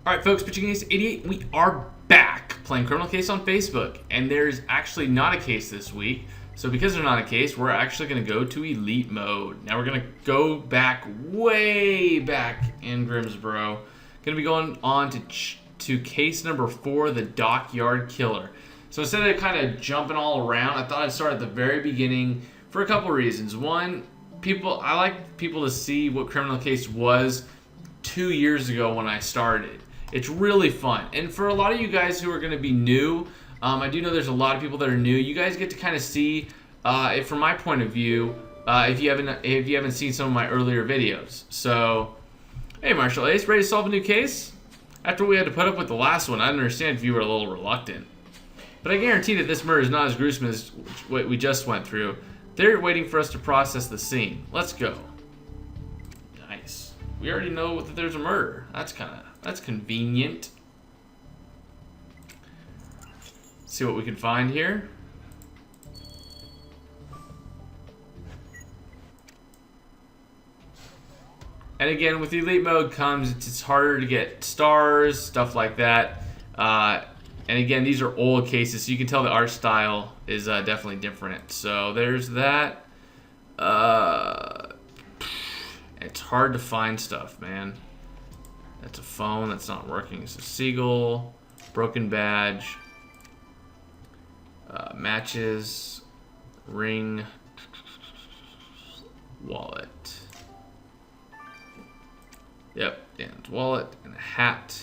Alright folks, Pitching Ace 88, we are back playing Criminal Case on Facebook. And there's actually not a case this week. So because there's not a case, we're actually going to go to Elite Mode. Now we're going to go back, way back in Grimsboro. Going to be going on to case number 4, the Dockyard Killer. So instead of kind of jumping all around, I thought I'd start at the very beginning for a couple reasons. One, I like people to see what Criminal Case was 2 years ago when I started. It's really fun. And for a lot of you guys who are going to be new, I do know there's a lot of people that are new. You guys get to kind of see it from my point of view if you haven't seen some of my earlier videos. So, hey Marshall Ace, ready to solve a new case? After we had to put up with the last one, I understand if you were a little reluctant. But I guarantee that this murder is not as gruesome as what we just went through. They're waiting for us to process the scene. Let's go. Nice. We already know that there's a murder. That's convenient. See what we can find here. And again, with Elite Mode comes, it's harder to get stars, stuff like that. And again, these are old cases, so you can tell the art style is definitely different. So there's that. It's hard to find stuff, man. That's a phone that's not working. It's a seagull, broken badge, matches, ring, wallet. Yep, Dan's wallet and a hat.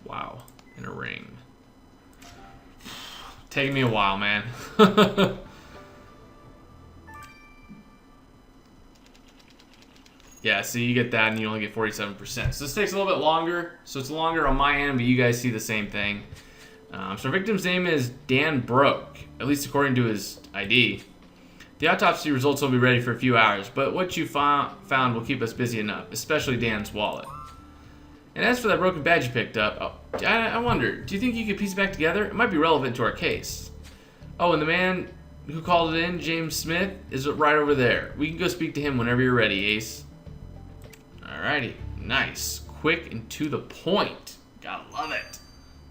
Wow, and a ring. Taking me a while, man. Yeah, so you get that and you only get 47%. So this takes a little bit longer. So it's longer on my end, but you guys see the same thing. So our victim's name is Dan Broke, at least according to his ID. The autopsy results will be ready for a few hours, but what you found will keep us busy enough, especially Dan's wallet. And as for that broken badge you picked up, I wonder, do you think you could piece it back together? It might be relevant to our case. Oh, and the man who called it in, James Smith, is right over there. We can go speak to him whenever you're ready, Ace. Alrighty, nice, quick and to the point. Gotta love it.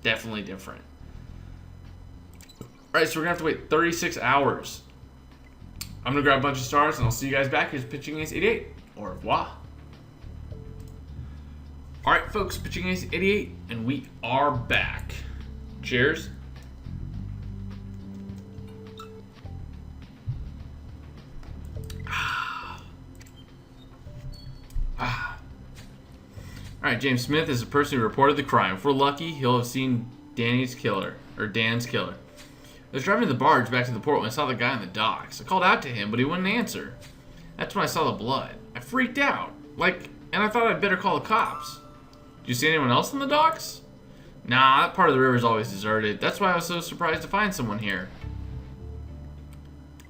Definitely different. Alright, so we're gonna have to wait 36 hours. I'm gonna grab a bunch of stars and I'll see you guys back. Here's Pitching Ace 88. Au revoir. Alright folks, Pitching Ace 88, and we are back. Cheers. Alright, James Smith is the person who reported the crime. If we're lucky, he'll have seen Dan's killer. I was driving the barge back to the port when I saw the guy on the docks. I called out to him, but he wouldn't answer. That's when I saw the blood. I freaked out. And I thought I'd better call the cops. Did you see anyone else on the docks? Nah, that part of the river is always deserted. That's why I was so surprised to find someone here.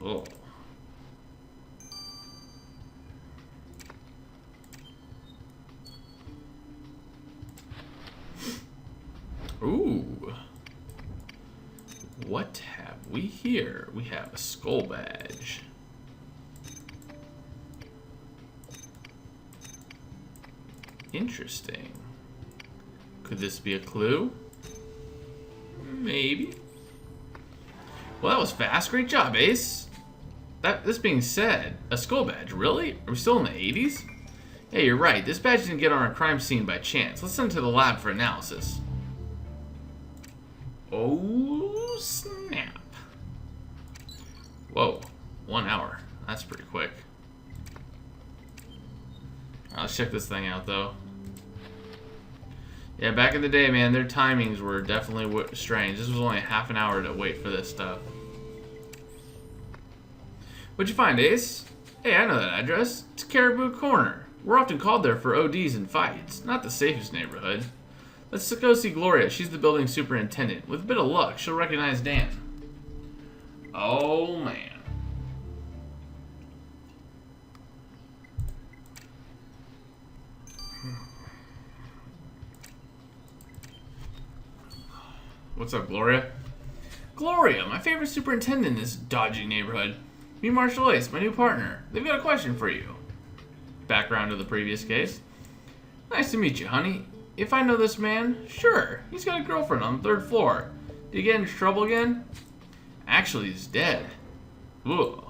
Oh. Ooh. What have we here? We have a skull badge. Interesting. Could this be a clue? Maybe. Well, that was fast. Great job, Ace. This being said, a skull badge, really? Are we still in the 80s? Yeah, you're right. This badge didn't get on our crime scene by chance. Let's send it to the lab for analysis. Oh, snap. Whoa, 1 hour. That's pretty quick. Alright, let's check this thing out, though. Yeah, back in the day, man, their timings were definitely strange. This was only half an hour to wait for this stuff. What'd you find, Ace? Hey, I know that address. It's Caribou Corner. We're often called there for ODs and fights. Not the safest neighborhood. Let's go see Gloria. She's the building superintendent. With a bit of luck, she'll recognize Dan. Oh, man. What's up, Gloria? Gloria, my favorite superintendent in this dodgy neighborhood. Meet Marshall Ace, my new partner. They've got a question for you. background of the previous case. Nice to meet you, honey. If I know this man, sure. He's got a girlfriend on the 3rd floor. Did he get into trouble again? Actually, he's dead. Ugh.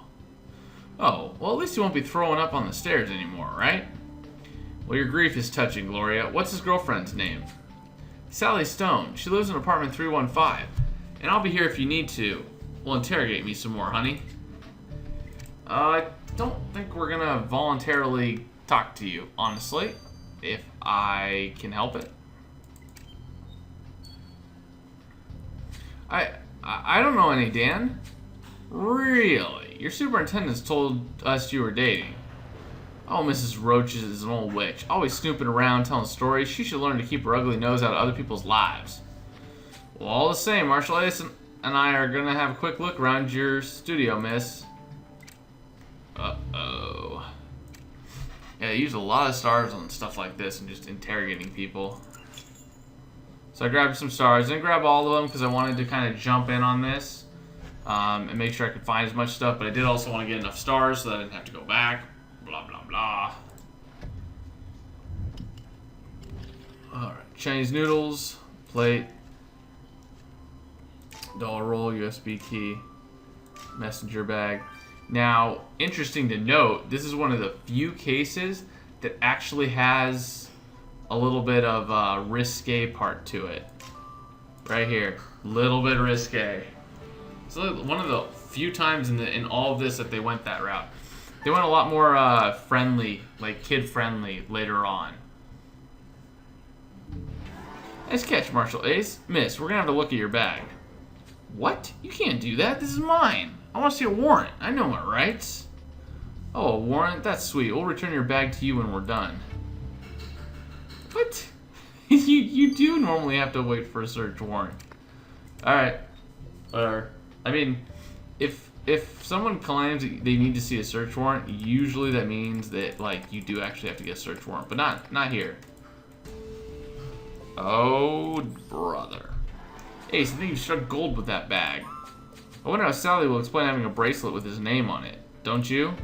Oh, well, at least he won't be throwing up on the stairs anymore, right? Well, your grief is touching, Gloria. What's his girlfriend's name? Sally Stone. She lives in apartment 315. And I'll be here if you need to. Well, interrogate me some more, honey. I don't think we're gonna voluntarily talk to you, honestly. If I can help it. I don't know any, Dan. Really? Your superintendent's told us you were dating. Oh, Mrs. Roach is an old witch. Always snooping around, telling stories. She should learn to keep her ugly nose out of other people's lives. Well, all the same, Marshall Ace and I are gonna have a quick look around your studio, miss. Uh-oh. Yeah, they use a lot of stars on stuff like this and just interrogating people. So I grabbed some stars. I didn't grab all of them because I wanted to kind of jump in on this and make sure I could find as much stuff. But I did also want to get enough stars so that I didn't have to go back. Blah, blah, blah. Alright, Chinese noodles, plate, dollar roll, USB key, messenger bag. Now, interesting to note, this is one of the few cases that actually has a little bit of a risque part to it. Right here. Little bit risque. So one of the few times in all of this that they went that route. They went a lot more friendly, like kid-friendly later on. Nice catch, Marshall Ace. Miss, we're gonna have to look at your bag. What? You can't do that. This is mine. I want to see a warrant. I know my rights. Oh, a warrant? That's sweet. We'll return your bag to you when we're done. What? you do normally have to wait for a search warrant. Alright. I mean, if someone claims that they need to see a search warrant, usually that means that, like, you do actually have to get a search warrant. But not here. Oh, brother. Ace, I think you struck gold with that bag. I wonder how Sally will explain having a bracelet with his name on it. Don't you?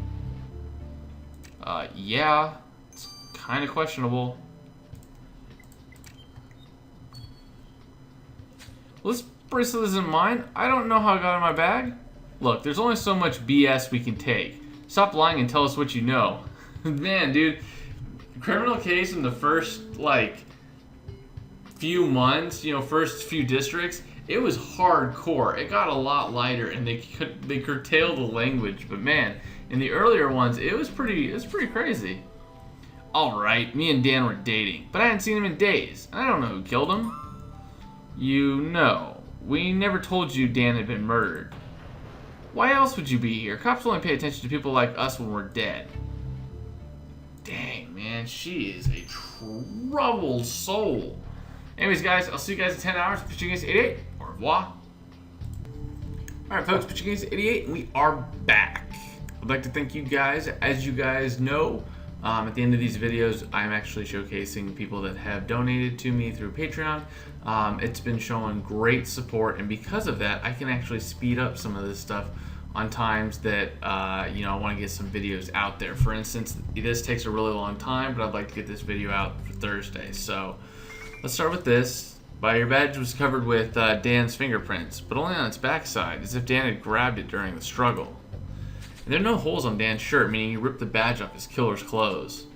Yeah. It's kind of questionable. Well, this bracelet isn't mine. I don't know how it got in my bag. Look, there's only so much BS we can take. Stop lying and tell us what you know. Man, dude. Criminal case in the first, like, few months, first few districts, it was hardcore. It got a lot lighter, and they curtailed the language. But man, in the earlier ones, it was pretty crazy. All right, me and Dan were dating, but I hadn't seen him in days, and I don't know who killed him. You know, we never told you Dan had been murdered. Why else would you be here? Cops only pay attention to people like us when we're dead. Dang, man, she is a troubled soul. Anyways, guys, I'll see you guys in 10 hours. Pitching against 88. Au revoir. Alright, folks, pitching against 88, and we are back. I'd like to thank you guys. As you guys know, at the end of these videos, I'm actually showcasing people that have donated to me through Patreon. It's been showing great support, and because of that, I can actually speed up some of this stuff on times that, I want to get some videos out there. For instance, this takes a really long time, but I'd like to get this video out for Thursday. So let's start with this. Your badge was covered with Dan's fingerprints, but only on its backside, as if Dan had grabbed it during the struggle. And there are no holes on Dan's shirt, meaning he ripped the badge off his killer's clothes.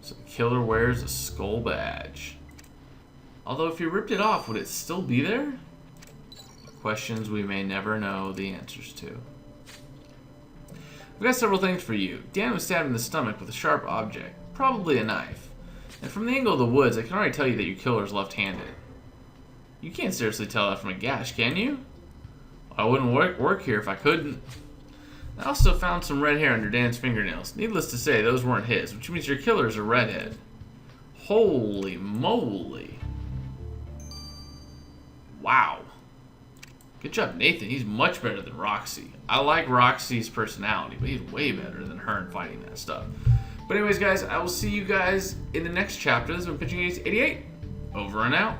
So the killer wears a skull badge. Although if he ripped it off, would it still be there? Questions we may never know the answers to. I've got several things for you. Dan was stabbed in the stomach with a sharp object, probably a knife. And from the angle of the woods, I can already tell you that your killer is left-handed. You can't seriously tell that from a gash, can you? I wouldn't work here if I couldn't. I also found some red hair under Dan's fingernails. Needless to say, those weren't his, which means your killer is a redhead. Holy moly. Wow. Good job, Nathan. He's much better than Roxy. I like Roxy's personality, but he's way better than her in fighting that stuff. But anyways, guys, I will see you guys in the next chapter. This has been Pitching Against 88. Over and out.